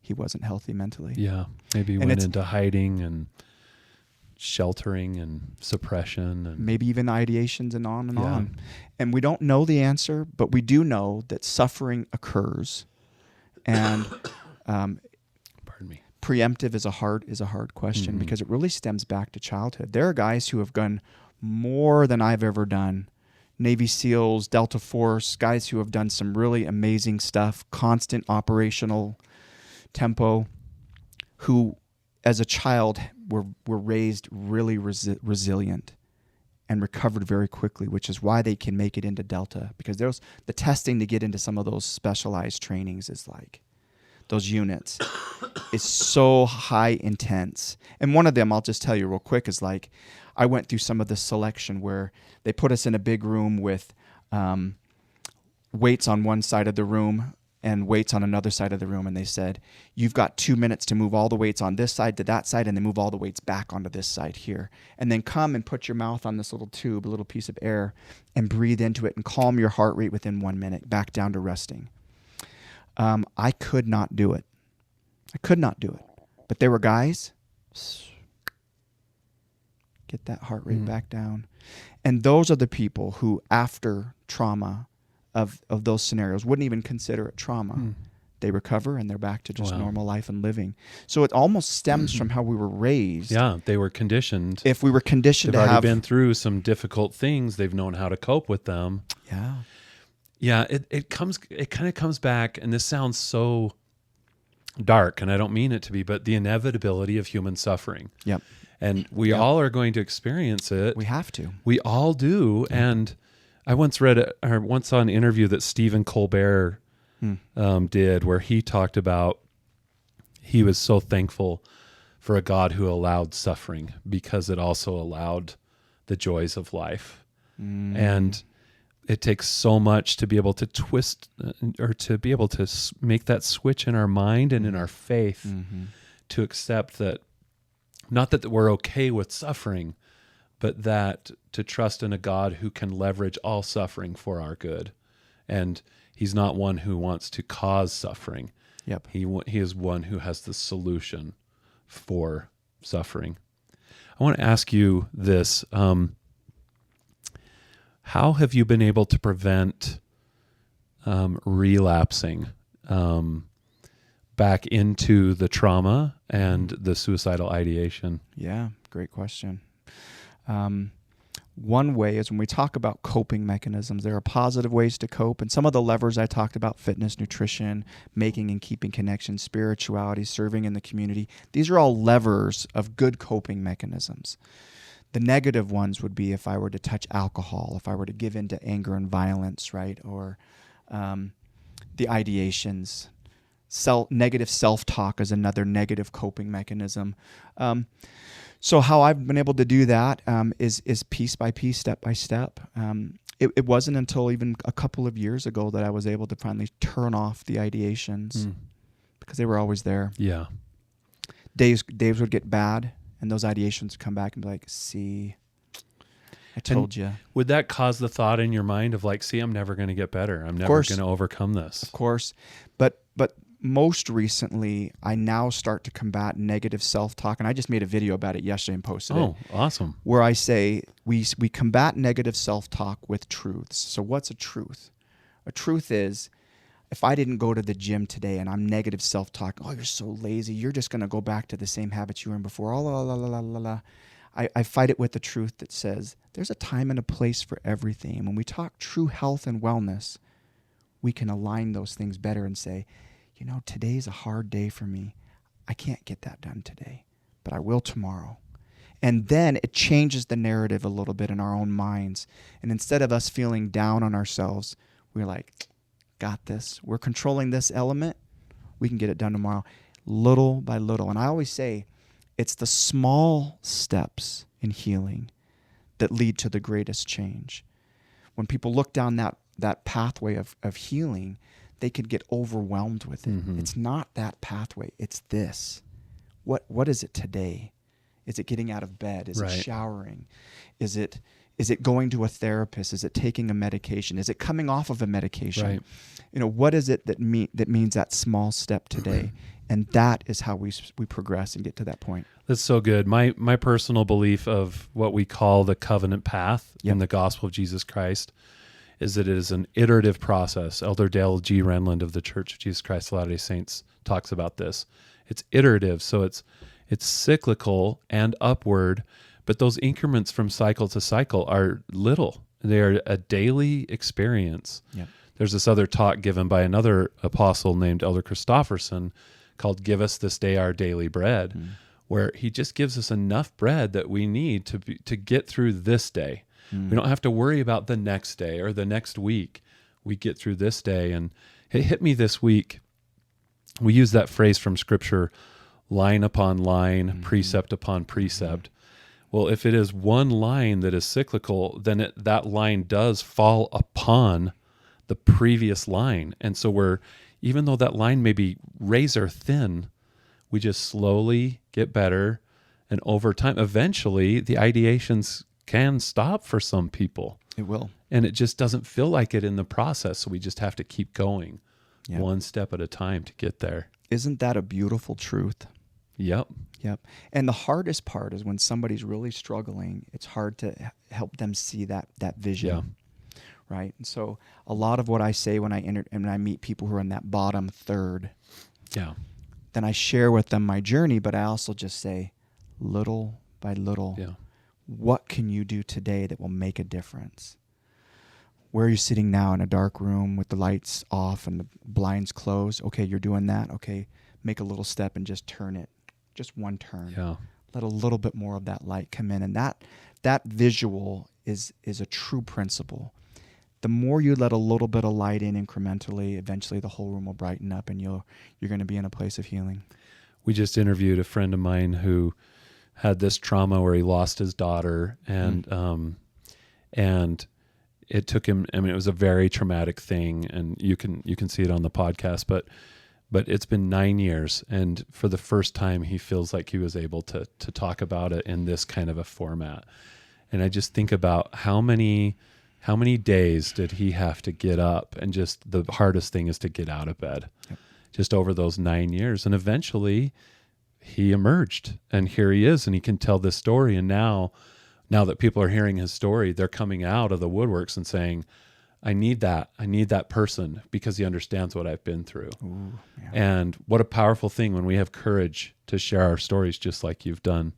he wasn't healthy mentally. Yeah, maybe he went into hiding and sheltering and suppression. And maybe even ideations and on and on. And we don't know the answer, but we do know that suffering occurs. And pardon me. Preemptive is a hard question, because it really stems back to childhood. There are guys who have done more than I've ever done. Navy SEALs, Delta Force, guys who have done some really amazing stuff, constant operational tempo, who as a child were raised really resilient and recovered very quickly, which is why they can make it into Delta, because the testing to get into some of those specialized trainings is like, those units is so high intense. And one of them, I'll just tell you real quick, is like, I went through some of the selection where they put us in a big room with weights on one side of the room and weights on another side of the room. And they said, you've got 2 minutes to move all the weights on this side to that side, and then move all the weights back onto this side here. And then come and put your mouth on this little tube, a little piece of air, and breathe into it and calm your heart rate within 1 minute, back down to resting. I could not do it. I could not do it. But there were guys, get that heart rate back down. And those are the people who, after trauma of those scenarios, wouldn't even consider it trauma. They recover and they're back to just normal life and living. So it almost stems from how we were raised. Yeah, they were conditioned. If we were conditioned They've to already have been through some difficult things, they've known how to cope with them. Yeah. Yeah, it kind of comes back, and this sounds so dark, and I don't mean it to be, but the inevitability of human suffering. Yep. And we all are going to experience it. We have to. We all do. And I once saw an interview that Stephen Colbert did, where he talked about he was so thankful for a God who allowed suffering because it also allowed the joys of life. And it takes so much to be able to twist or to be able to make that switch in our mind and in our faith to accept that, not that we're okay with suffering, but that to trust in a God who can leverage all suffering for our good. And he's not one who wants to cause suffering. Yep. He is one who has the solution for suffering. I want to ask you this. How have you been able to prevent relapsing back into the trauma and the suicidal ideation? Yeah, great question. One way is when we talk about coping mechanisms, there are positive ways to cope. And some of the levers I talked about, fitness, nutrition, making and keeping connections, spirituality, serving in the community, these are all levers of good coping mechanisms. The negative ones would be if I were to touch alcohol, if I were to give in to anger and violence, right? Or the ideations. Negative self-talk is another negative coping mechanism. So how I've been able to do that is piece by piece, step by step. It wasn't until even a couple of years ago that I was able to finally turn off the ideations because they were always there. Yeah. Days would get bad, and those ideations would come back and be like, see, I told you. Would that cause the thought in your mind of like, see, I'm never going to get better. I'm never going to overcome this. Of course. But most recently, I now start to combat negative self-talk, and I just made a video about it yesterday and posted it. Oh, awesome. Where I say we combat negative self-talk with truths. So what's a truth? A truth is, if I didn't go to the gym today and I'm negative self-talk, oh, you're so lazy, you're just going to go back to the same habits you were in before, oh, la, la, la, la, la, la. I fight it with the truth that says there's a time and a place for everything. When we talk true health and wellness, we can align those things better and say, you know, today's a hard day for me. I can't get that done today, but I will tomorrow. And then it changes the narrative a little bit in our own minds. And instead of us feeling down on ourselves, we're like, got this. We're controlling this element. We can get it done tomorrow, little by little. And I always say it's the small steps in healing that lead to the greatest change. When people look down that pathway of healing, they could get overwhelmed with it. It's not that pathway. It's this. What is it today? Is it getting out of bed? Is it showering? Is it going to a therapist? Is it taking a medication? Is it coming off of a medication? Right. You know, what is it that means that small step today? And that is how we progress and get to that point. That's so good. My personal belief of what we call the covenant path in the gospel of Jesus Christ is that it is an iterative process. Elder Dale G. Renlund of the Church of Jesus Christ of Latter-day Saints talks about this. It's iterative, so it's cyclical and upward, but those increments from cycle to cycle are little. They are a daily experience. Yep. There's this other talk given by another apostle named Elder Christofferson called Give Us This Day Our Daily Bread, where he just gives us enough bread that we need to get through this day. We don't have to worry about the next day or the next week. We get through this day. And it hit me this week. We use that phrase from Scripture, line upon line, precept upon precept. Well, if it is one line that is cyclical, then that line does fall upon the previous line. And so even though that line may be razor thin, we just slowly get better. And over time, eventually, the ideations can stop for some people. It will. And it just doesn't feel like it in the process, so we just have to keep going Yep. one step at a time to get there. Isn't that a beautiful truth? Yep. Yep. And the hardest part is when somebody's really struggling, it's hard to help them see that vision. Yeah. Right. And so a lot of what I say when I meet people who are in that bottom third, Yeah. then I share with them my journey, but I also just say, little by little, Yeah. what can you do today that will make a difference? Where are you sitting now in a dark room with the lights off and the blinds closed? Okay, you're doing that. Okay, make a little step and just turn it. Just one turn. Yeah. Let a little bit more of that light come in. And that visual is a true principle. The more you let a little bit of light in incrementally, eventually the whole room will brighten up and you're going to be in a place of healing. We just interviewed a friend of mine who had this trauma where he lost his daughter, and it took him. I mean, it was a very traumatic thing, and you can see it on the podcast. But it's been 9 years, and for the first time, he feels like he was able to talk about it in this kind of a format. And I just think about how many days did he have to get up, and just the hardest thing is to get out of bed. Yep. Just over those 9 years, and eventually he emerged, and here he is, and he can tell this story. And now that people are hearing his story, they're coming out of the woodworks and saying, I need that person, because he understands what I've been through. Ooh, yeah. And what a powerful thing when we have courage to share our stories, just like you've done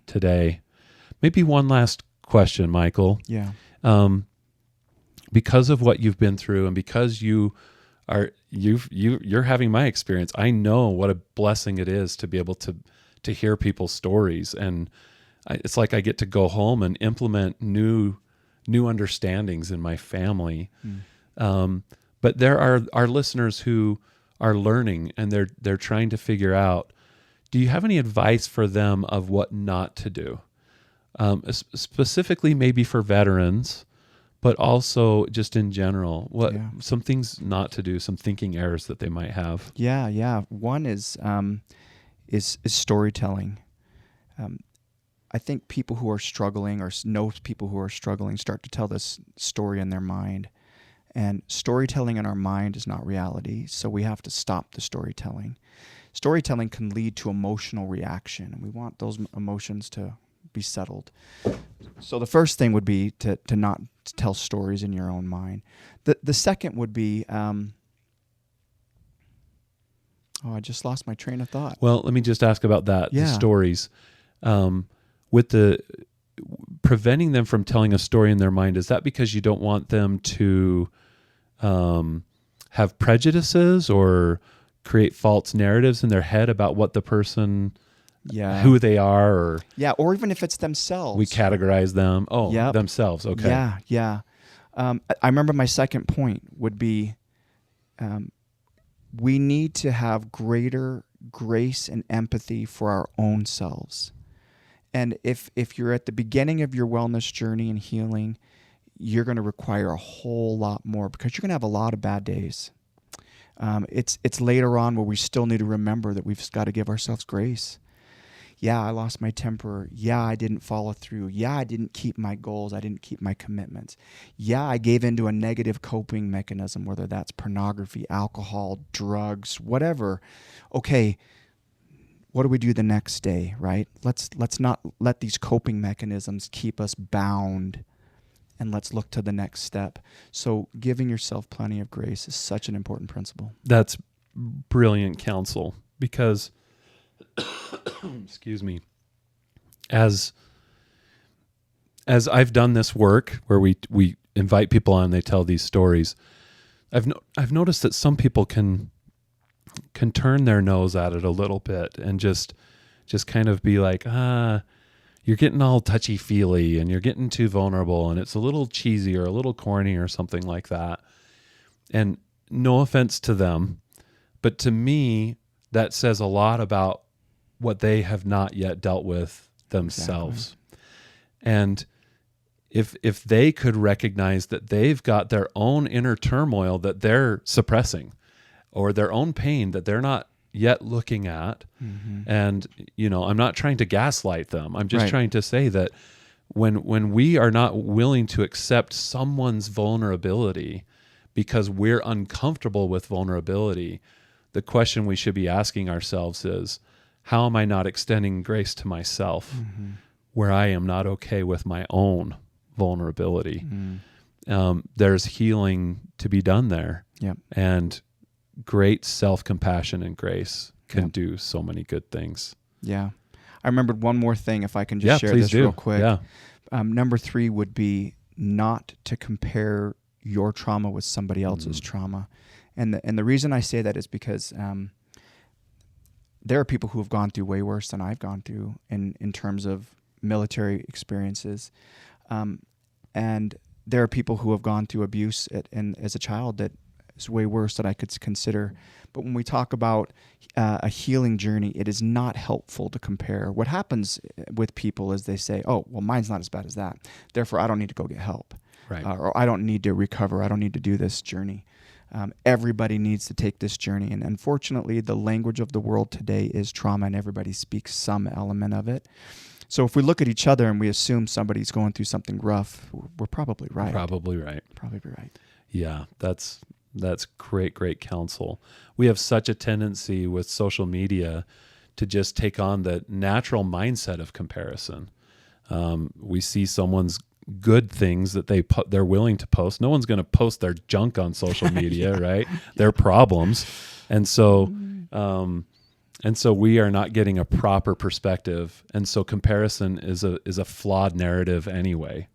today. Maybe one last question, Michael. Yeah. Because of what you've been through, and because you're having my experience, I know what a blessing it is to be able to hear people's stories, and it's like I get to go home and implement new understandings in my family. But there are listeners who are learning, and they're trying to figure out. Do you have any advice for them of what not to do, specifically maybe for veterans? But also just in general, some things not to do, some thinking errors that they might have. Yeah. One is storytelling. I think people who are struggling, or know people who are struggling, start to tell this story in their mind. And storytelling in our mind is not reality, so we have to stop the storytelling. Storytelling can lead to emotional reaction, and we want those emotions to be settled. So the first thing would be to not tell stories in your own mind. The second would be, I just lost my train of thought. Well, let me just ask about that. Yeah. The stories, with the preventing them from telling a story in their mind. Is that because you don't want them to have prejudices or create false narratives in their head about what the person, who they are, or even if it's themselves, we categorize them. Themselves. Okay. Yeah. I remember my second point would be, we need to have greater grace and empathy for our own selves. And if you're at the beginning of your wellness journey and healing, you're going to require a whole lot more, because you're going to have a lot of bad days. It's later on where we still need to remember that we've got to give ourselves grace. Yeah, I lost my temper. Yeah, I didn't follow through. Yeah, I didn't keep my goals. I didn't keep my commitments. Yeah, I gave into a negative coping mechanism, whether that's pornography, alcohol, drugs, whatever. Okay, what do we do the next day, right? Let's not let these coping mechanisms keep us bound, and let's look to the next step. So giving yourself plenty of grace is such an important principle. That's brilliant counsel, because excuse me, as I've done this work where we invite people on, they tell these stories, I've noticed that some people can turn their nose at it a little bit and just kind of be like, you're getting all touchy-feely and you're getting too vulnerable and it's a little cheesy or a little corny or something like that. And no offense to them, but to me, that says a lot about what they have not yet dealt with themselves. Exactly. And if they could recognize that they've got their own inner turmoil that they're suppressing, or their own pain that they're not yet looking at, and I'm not trying to gaslight them. I'm just trying to say that when we are not willing to accept someone's vulnerability, because we're uncomfortable with vulnerability, the question we should be asking ourselves is, how am I not extending grace to myself where I am not okay with my own vulnerability? There's healing to be done there. Yep. And great self-compassion and grace can do so many good things. Yeah. I remembered one more thing, if I can just share please this do. real quick. Yeah. Number 3 would be not to compare your trauma with somebody else's trauma. And the reason I say that is because there are people who have gone through way worse than I've gone through in terms of military experiences. And there are people who have gone through abuse as a child that is way worse than I could consider. But when we talk about a healing journey, it is not helpful to compare. What happens with people is they say, oh, well, mine's not as bad as that. Therefore, I don't need to go get help. Right. Or I don't need to recover. I don't need to do this journey. Everybody needs to take this journey. And unfortunately, the language of the world today is trauma, and everybody speaks some element of it. So if we look at each other and we assume somebody's going through something rough, we're probably right. Probably right. Probably right. Yeah, that's great counsel. We have such a tendency with social media to just take on the natural mindset of comparison. We see someone's good things that they're willing to post. No one's going to post their junk on social media, right? Their problems. And so we are not getting a proper perspective. And so comparison is a flawed narrative anyway.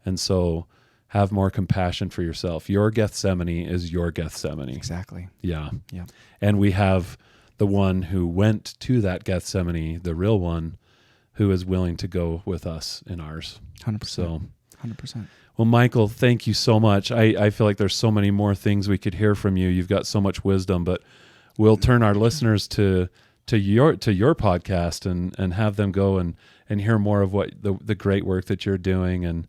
And so have more compassion for yourself. Your Gethsemane is your Gethsemane. Exactly. Yeah. Yeah. And we have the one who went to that Gethsemane, the real one, who is willing to go with us in ours. 100%. So, 100%. well, Michael, thank you so much. I feel like there's so many more things we could hear from you. You've got so much wisdom, but we'll turn our listeners to your podcast and have them go and hear more of what the great work that you're doing. And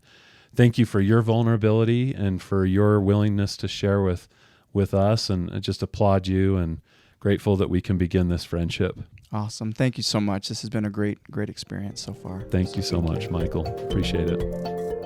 thank you for your vulnerability and for your willingness to share with us, and I just applaud you and grateful that we can begin this friendship. Awesome. Thank you so much. This has been a great experience so far. Thank you so much, Michael. Appreciate it.